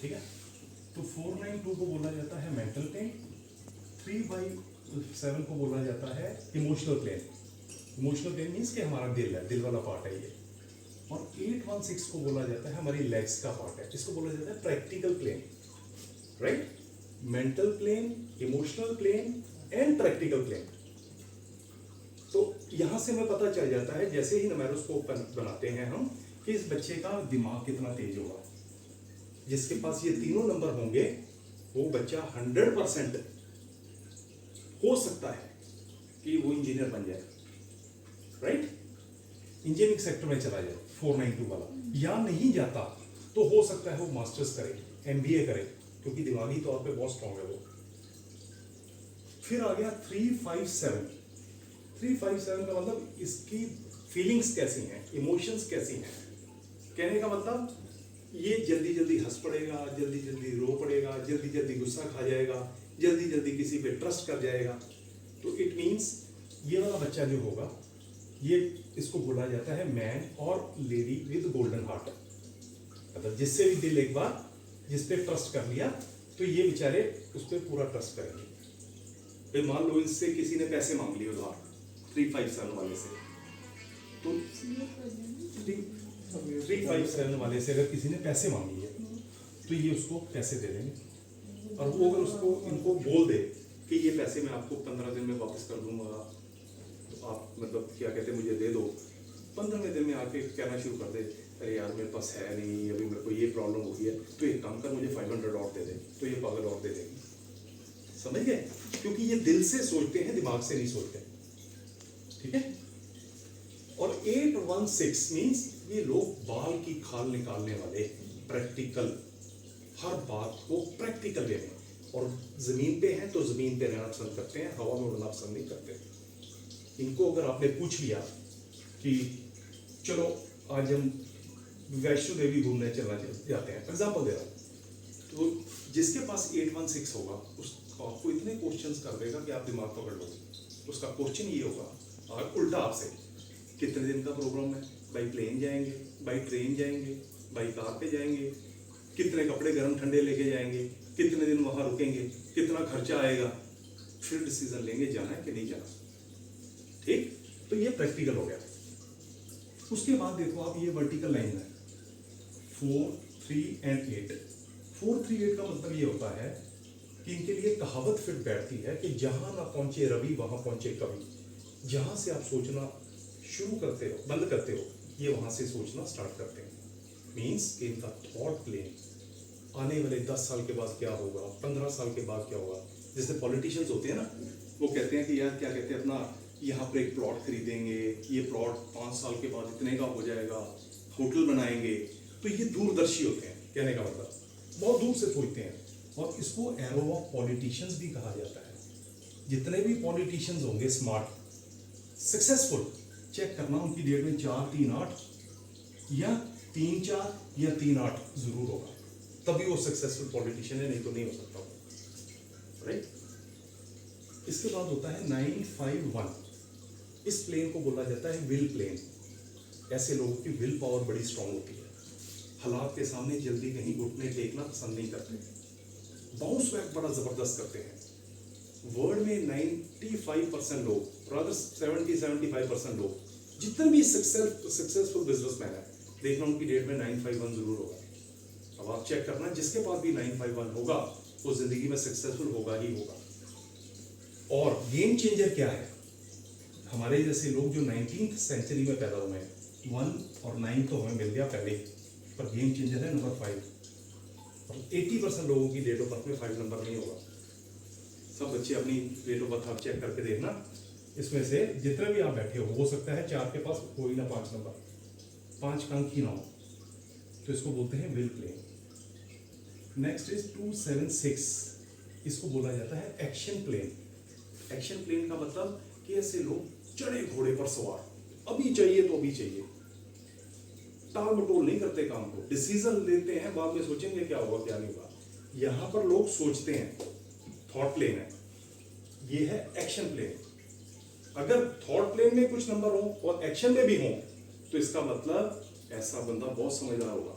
ठीक है। तो 492 को बोला जाता है मेंटल प्लेन, 3/7 को बोला जाता है emotional plane. Emotional plane means कि हमारा दिल है, दिल वाला पार्ट है ये। और 816 को बोला जाता है हमारी लेग्स का पार्ट है, इसको बोला जाता है practical plane, right. Mental plane, emotional plane and practical plane. तो यहां से हमें पता चल जाता है जैसे ही न्यूमेरोस्कोप बनाते हैं हम कि इस बच्चे का दिमाग कितना तेज होगा। जिसके पास ये तीनों नंबर होंगे वो बच्चा 100% हो सकता है कि वो इंजीनियर बन जाए, राइट। इंजीनियरिंग सेक्टर में चला जाए 492 वाला, या नहीं जाता तो हो सकता है वो मास्टर्स करे, एमबीए करे, क्योंकि दिमागी तौर पे बहुत स्ट्रांग है वो। फिर आ गया 357। 357 का मतलब इसकी फीलिंग्स कैसी हैं, इमोशंस कैसी हैं। कहने का मतलब ये जल्दी जल्दी हंस पड़ेगा, जल्दी जल्दी रो पड़ेगा, जल्दी जल्दी गुस्सा खा जाएगा, जल्दी जल्दी किसी पे ट्रस्ट कर जाएगा। तो इट मीन्स ये वाला बच्चा जो होगा ये इसको बोला जाता है मैन और लेडी विद गोल्डन हार्ट। मतलब जिससे भी दिल एक बार जिस पे ट्रस्ट कर लिया तो ये बेचारे उस पर पूरा ट्रस्ट करेंगे। मान लो इससे किसी ने पैसे मांग लिए उधार 357 वाले से, तो 357 वाले से अगर किसी ने पैसे मांग लिए तो ये उसको पैसे दे देंगे। और वो अगर उसको इनको बोल दे कि ये पैसे मैं आपको 15 दिन में वापस कर दूंगा, तो आप मतलब क्या कहते हैं मुझे दे दो, 15वें दिन में आके कहना शुरू कर दे अरे यार मेरे पास है नहीं, अभी मेरे को ये प्रॉब्लम हो गई है, तो एक काम कर मुझे 500 और दे दे, तो ये पागल और दे देंगे। समझ गए? क्योंकि ये दिल से सोचते हैं, दिमाग से नहीं सोचते, ठीक है। और 816 मीन्स ये लोग बाल की खाल निकालने वाले, प्रैक्टिकल, हर बात को प्रैक्टिकल वे में। और जमीन पे हैं तो जमीन पे रहना पसंद करते हैं, हवा में उड़ना पसंद नहीं करते। इनको अगर आपने पूछ लिया कि चलो आज हम वैष्णो देवी घूमने चलना जाते हैं, एग्जाम्पल दे रहा हूँ, तो जिसके पास 816 होगा उसको आपको इतने क्वेश्चंस कर देगा कि आप दिमाग पकड़ लोगे। उसका क्वेश्चन ये होगा, और उल्टा आपसे, कितने दिन का प्रोग्राम है, बाई प्लेन जाएंगे, बाई ट्रेन जाएंगे, बाई कार पे जाएंगे, कितने कपड़े गर्म ठंडे लेके जाएंगे, कितने दिन वहां रुकेंगे, कितना खर्चा आएगा, फिर डिसीजन लेंगे जाना है कि नहीं जाना। ठीक, तो ये प्रैक्टिकल हो गया। उसके बाद देखो आप ये वर्टिकल लाइन है 4, 3 and 8। 4, 3, 8 का मतलब ये होता है कि इनके लिए कहावत फिट बैठती है कि जहां ना पहुंचे रवि वहां पहुंचे कवि। जहां से आप सोचना शुरू करते हो, बंद करते हो, ये वहां से सोचना स्टार्ट करते हैं। मीन्स कि इनका थॉट प्लेन आने वाले 10 साल के बाद क्या होगा, 15 साल के बाद क्या होगा। जैसे पॉलिटिशियंस होते हैं ना, वो कहते हैं कि यार क्या कहते हैं अपना यहाँ पर एक प्लॉट खरीदेंगे, ये प्लॉट 5 साल के बाद इतने का हो जाएगा, होटल बनाएंगे। तो ये दूरदर्शी होते हैं, कहने का मतलब बहुत दूर से सोचते हैं। और इसको एरो ऑफ पॉलिटिशियंस भी कहा जाता है। जितने भी पॉलिटिशियंस होंगे स्मार्ट, सक्सेसफुल, चेक करना उनकी डेट में 4-3-8 या 3-4 या 3-8 जरूर होगा, तभी वो सक्सेसफुल पॉलिटिशियन है, नहीं तो नहीं हो सकता, राइट। इसके बाद होता है 951। इस प्लेन को बोला जाता है विल प्लेन। ऐसे लोगों की विल पावर बड़ी स्ट्रांग होती है, हालात के सामने जल्दी कहीं घुटने टेकना पसंद नहीं करते, बाउंस बैक बड़ा जबरदस्त करते हैं। वर्ल्ड में 95% लोग, rather 70-75% लोग, जितने भी सक्सेसफुल बिजनेसमैन है, देखना उनकी डेट में 951 जरूर होगा। अब आप चेक करना, जिसके पास भी 951 होगा वो जिंदगी में सक्सेसफुल होगा ही होगा। और गेम चेंजर क्या है, हमारे जैसे लोग जो 19th सेंचुरी में पैदा हुए हैं, 1 और 9 तो हमें मिल गया पहले, पर गेम चेंजर है नंबर 5। और 80% लोगों की डेट ऑफ बर्थ में 5 नंबर नहीं होगा। सब बच्चे अपनी डेट ऑफ बर्थ आप चेक करके देखना, इसमें से जितने भी आप बैठे हो सकता है 4 के पास कोई ना 5 नंबर, 5 का अंक ही ना हो, तो इसको बोलते हैं विल प्लेन। Next is 276। इसको बोला जाता है एक्शन प्लेन। एक्शन प्लेन का मतलब कि ऐसे लोग चढ़े घोड़े पर सवार, अभी चाहिए तो अभी चाहिए, टाल मटोल नहीं करते काम को, डिसीजन लेते हैं, बाद में सोचेंगे क्या होगा क्या नहीं होगा। यहां पर लोग सोचते हैं, थॉट प्लेन है, ये है एक्शन प्लेन। अगर थॉट प्लेन में कुछ नंबर हो और एक्शन में भी हो तो इसका मतलब ऐसा बंदा बहुत समझदार होगा,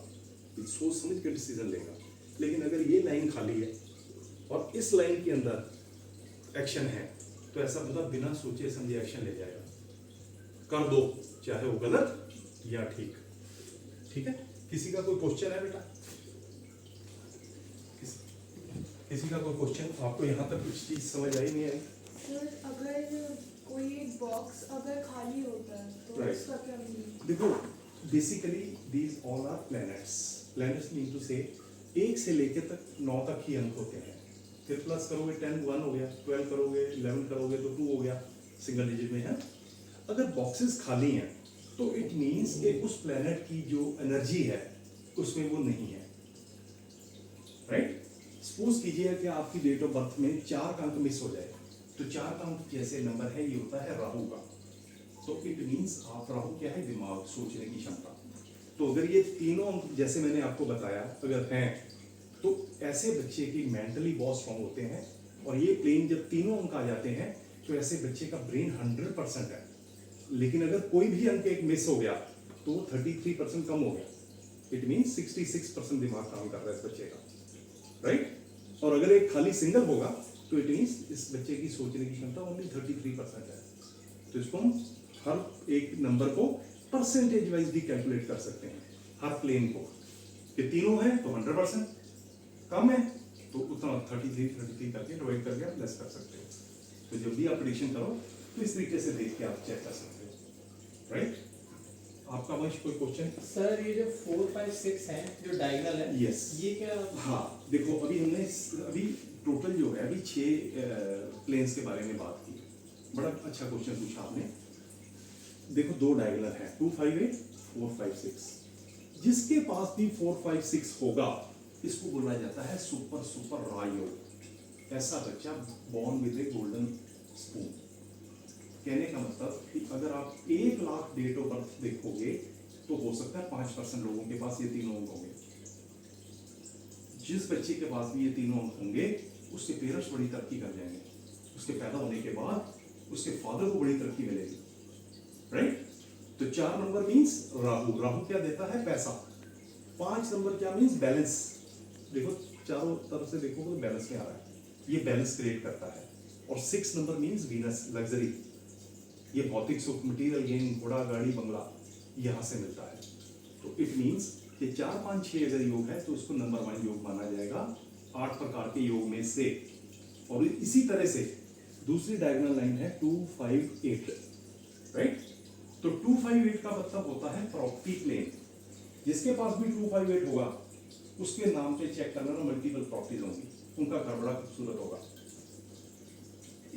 सोच समझ के डिसीजन लेगा। लेकिन अगर ये लाइन खाली है और इस लाइन के अंदर एक्शन है तो ऐसा बंदा बिना सोचे समझे एक्शन ले जाएगा, कर दो चाहे वो गलत या ठीक। ठीक है, किसी का कोई क्वेश्चन है बेटा? किसी का कोई क्वेश्चन? आपको यहाँ तक कुछ चीज समझ आई नहीं आई? सर अगर कोई एक बॉक्स अगर खाली होता है तो Right. उसका क्या मीनिंग? देखो basically these all are planets. Planets mean to say 1 से लेकर तक 9 तक ही अंक होते हैं। फिर प्लस करोगे 10 1 हो गया, 12 करोगे 11 करोगे तो 2 हो गया, सिंगल डिजिट में है। अगर बॉक्सेस खाली हैं तो इट मीन्स कि उस प्लैनेट की जो एनर्जी है उसमें वो नहीं है। राइट? सपोज कीजिए कि आपकी डेट ऑफ बर्थ में 4 का अंक मिस हो जाए, तो 4 का अंक जैसे नंबर है ये होता है राहु का। तो इट मीन्स आप राहु क्या है? दिमाग, सोचने की क्षमता। तो अगर ये तीनों अंक जैसे मैंने आपको बताया अगर हैं तो ऐसे बच्चे की मेंटली बहुत स्ट्रांग होते हैं, और ये प्लेन जब तीनों अंक आ जाते हैं तो ऐसे बच्चे का ब्रेन 100% है। लेकिन अगर कोई भी अंक एक मिस हो गया तो 33% कम हो गया। इट मीन्स 66% दिमाग काम कर रहा है इस बच्चे का। राइट? और अगर एक खाली सिंगल होगा तो इट मीन्स इस बच्चे की सोचने की क्षमता ओनली 33% है। तो इसको हम हर एक नंबर को परसेंटेज वाइज भी कैलकुलेट कर सकते हैं, हर प्लेन को। कि तीनों है तो 100%, कम है तो उतना 33 करके डिवाइड करके आप लेस कर सकते हो। तो जब भी आप प्रेडिक्शन करो तो इस तरीके से देख के आप चेक कर सकते हो। राइट? आपका वंश कोई क्वेश्चन? सर ये जो 4 5 6 है जो डायगोनल है, Yes. ये क्या? हाँ देखो अभी हमने अभी टोटल जो है अभी 6 प्लेन्स के बारे में बात की। बड़ा अच्छा क्वेश्चन पूछा आपने। देखो 2 डायगोनल है 2 5 8 4 5 6। जिसके पास भी 4 5 6 होगा इसको बोला जाता है सुपर रायोग। ऐसा बच्चा born with A golden spoon. कहने का मतलब कि अगर आप 1 लाख डेट ऑफ बर्थ देखोगे तो हो सकता है 5% लोगों के पास ये तीनों अंक होंगे। जिस बच्चे के पास भी ये तीनों अंक होंगे उसके पेरेंट्स बड़ी तरक्की कर जाएंगे। उसके पैदा होने के बाद उसके फादर को बड़ी तरक्की मिलेगी। राइट? तो 4 नंबर मींस राहु। राहु क्या देता है? पैसा। 5 नंबर क्या मींस? बैलेंस। देखो चारों तरफ से देखो तो बैलेंस में आ रहा है, ये बैलेंस क्रिएट करता है। और 6 नंबर मींस वीनस, लग्जरी। ये भौतिक सुख, मटीरियल गेन, घोड़ा गाड़ी बंगला यहाँ से मिलता है। तो इट मींस कि 4 5 6 अगर योग है तो उसको नंबर 1 योग माना जाएगा 8 प्रकार के योग में से। और इसी तरह से दूसरी डायगोनल लाइन है 2 5 8। राइट? तो 2 5 8 का मतलब होता है प्रॉपर्टी प्लेन। जिसके पास भी 2 5 8 होगा उसके नाम पे चेक करना ना मल्टीपल प्रॉपर्टीज होंगी, उनका घर बड़ा खूबसूरत होगा।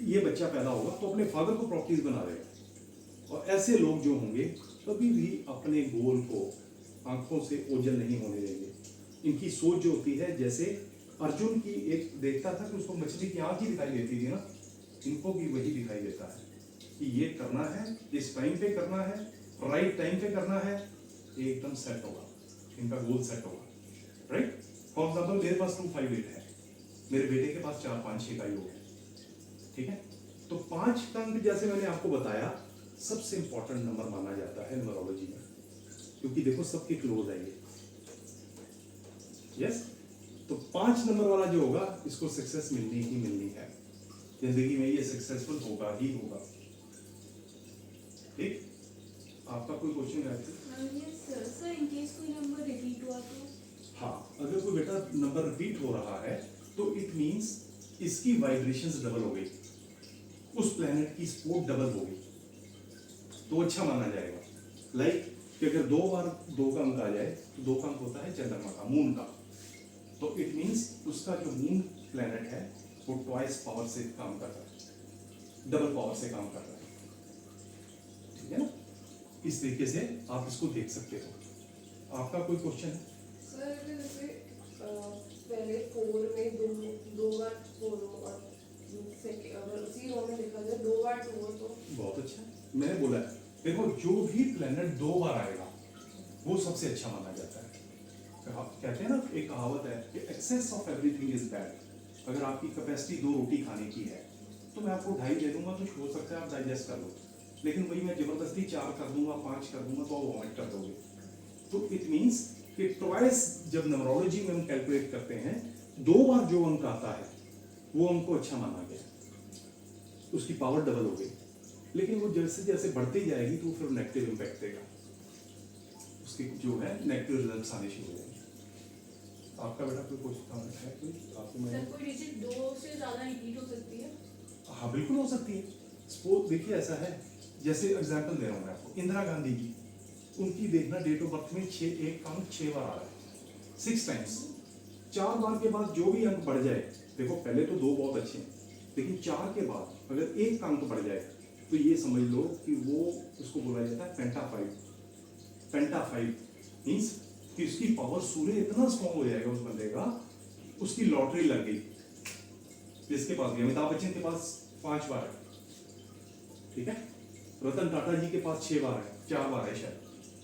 ये बच्चा पैदा होगा तो अपने फादर को प्रॉपर्टीज बना देगा। और ऐसे लोग जो होंगे कभी भी अपने गोल को आंखों से ओझल नहीं होने देंगे। इनकी सोच जो होती है, जैसे अर्जुन की एक देखता था कि उसको मछली की आंख ही दिखाई देती थी ना, इनको भी वही दिखाई देता है कि ये करना है, इस टाइम पे करना है, राइट टाइम पे करना है, एकदम सेट होगा, इनका गोल सेट होगा। राइट? फॉर एग्जाम्पल मेरे पास 2 5 8 है, मेरे बेटे के पास 4 5 6 का योग है। ठीक है? तो 5 का अंक जैसे मैंने आपको बताया सबसे इंपॉर्टेंट नंबर माना जाता है न्यूमरोलॉजी में, क्योंकि देखो सबके क्लोज है ये। यस? तो 5 नंबर वाला जो होगा इसको सक्सेस मिलनी ही मिलनी है जिंदगी में, ये सक्सेसफुल होगा ही होगा। ठीक? आपका कोई क्वेश्चन है? यस सर, इन केस कोई नंबर रिपीट हुआ तो? हाँ, अगर कोई बेटा नंबर रिपीट हो रहा है तो इट मींस इसकी वाइब्रेशंस डबल हो गई, उस प्लेनेट की स्पोर्ट डबल हो गई, तो अच्छा माना जाएगा। लाइक कि अगर 2 बार 2 का अंक आ जाए तो 2 का अंक होता है चंद्रमा का, मून का। तो इट मींस उसका जो मून प्लेनेट है वो ट्वाइस पावर से काम कर रहा है, डबल पावर से काम कर रहा है। ठीक है ना? इस तरीके से आप इसको देख सकते हो। आपका कोई क्वेश्चन है? सर जैसे पहले 4 में दो बार 4 हो और अगर उसी रो में देखा जाए 2 बार 2 हो तो? बहुत अच्छा, मैंने बोला है देखो जो भी प्लेनेट 2 बार आएगा वो सबसे अच्छा माना जाता है। कहते हैं ना, एक कहावत है कि excess of everything is bad. अगर आपकी कैपेसिटी 2 रोटी खाने की है तो मैं आपको 2.5 दे दूंगा तो हो सकता है आप डाइजेस्ट कर लो, लेकिन वही मैं जबरदस्ती 4 कर दूंगा, 5 कर दूंगा तो आप वॉमिट कर दोगे। तो इट मीन्स कि ट्वाइस जब न्यूमरोलॉजी में हम कैलकुलेट करते हैं 2 बार जो अंक आता है वो हमको अच्छा माना गया, उसकी पावर डबल हो गई। लेकिन वो जैसे जैसे बढ़ती जाएगी तो फिर नेगेटिव इम्पैक्ट देगा, उसके जो है नेगेटिव रिजल्ट्स आने शुरू हो जाएंगे। आपका बेटा कोई क्वेश्चन है कोई आपको? सर कोई डिजिट 2 से ज्यादा रिपीट हो सकती है? हाँ बिल्कुल हो सकती है। सपोज देखिए ऐसा है, जैसे एग्जांपल दे रहा हूँ मैं आपको, इंदिरा गांधी जी, उनकी देखना डेट ऑफ बर्थ में 1 अंक 6 बार आ रहा है, 6 टाइम्स। 4 बार के बाद जो भी अंक बढ़ जाए, देखो पहले तो 2 बहुत अच्छे हैं, लेकिन 4 के बाद अगर 1 अंक बढ़ जाए तो ये समझ लो कि वो उसको बोला जाता है पेंटा 5 मीन्स कि उसकी पावर सूर्य इतना स्ट्रॉन्ग हो जाएगा उस बंदे का, उसकी लॉटरी लग गई। जिसके पास भी, अमिताभ बच्चन के पास 5 बार है, ठीक है, रतन टाटा जी के पास 6 बार है, 4 बार है शायद,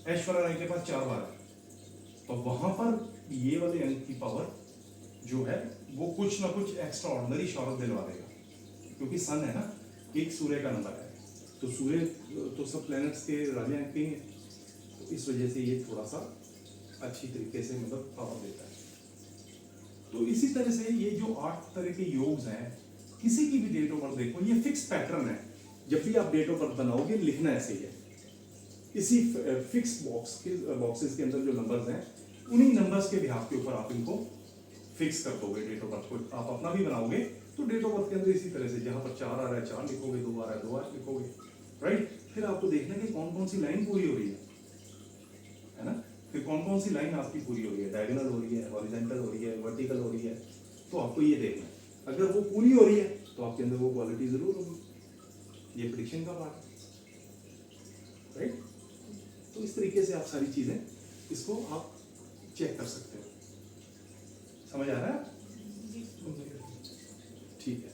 ऐश्वर्या राय के पास 4 बार है। तो वहां पर ये वाले अंक की पावर जो है वो कुछ ना कुछ एक्स्ट्रा ऑर्डिनरी शौहरत दिलवा देगा, क्योंकि सन है ना, एक सूर्य का नंबर है, तो सूर्य तो सब प्लैनेट्स के राजा हैं, तो इस वजह से ये थोड़ा सा अच्छी तरीके से मतलब पावर देता है। तो इसी तरह से ये जो 8 तरह के योग्स हैं, किसी की भी डेट ऑफ बर्थ देखो, ये फिक्स पैटर्न है। जब भी आप डेट ऑफ बर्थ बनाओगे लिखना ऐसे ही है, इसी फिक्स बॉक्सेस के अंदर जो नंबर्स हैं, उन्हीं नंबर्स के बिहाफ के ऊपर आप इनको फिक्स कर दोगे। डेट ऑफ बर्थ को आप अपना भी बनाओगे तो डेट ऑफ बर्थ के अंदर इसी तरह से, जहां पर 4 आ रहा है 4 लिखोगे, 2 आ रहा है 2 लिखोगे, राइट। फिर आपको देखना कि कौन कौन सी लाइन पूरी हो रही है ना, फिर कौन कौन सी लाइन आपकी पूरी हो रही है, डायगोनल हो रही है, हॉरिजॉन्टल हो रही है, वर्टिकल हो रही है, तो आपको ये देखना है। अगर वो पूरी हो रही है तो आपके अंदर वो क्वालिटी जरूर होगी। ये प्रेडिक्शन का पार्ट है, राइट। तो इस तरीके से आप सारी चीजें इसको आप चेक कर सकते हो। समझ आ रहा है? ठीक है।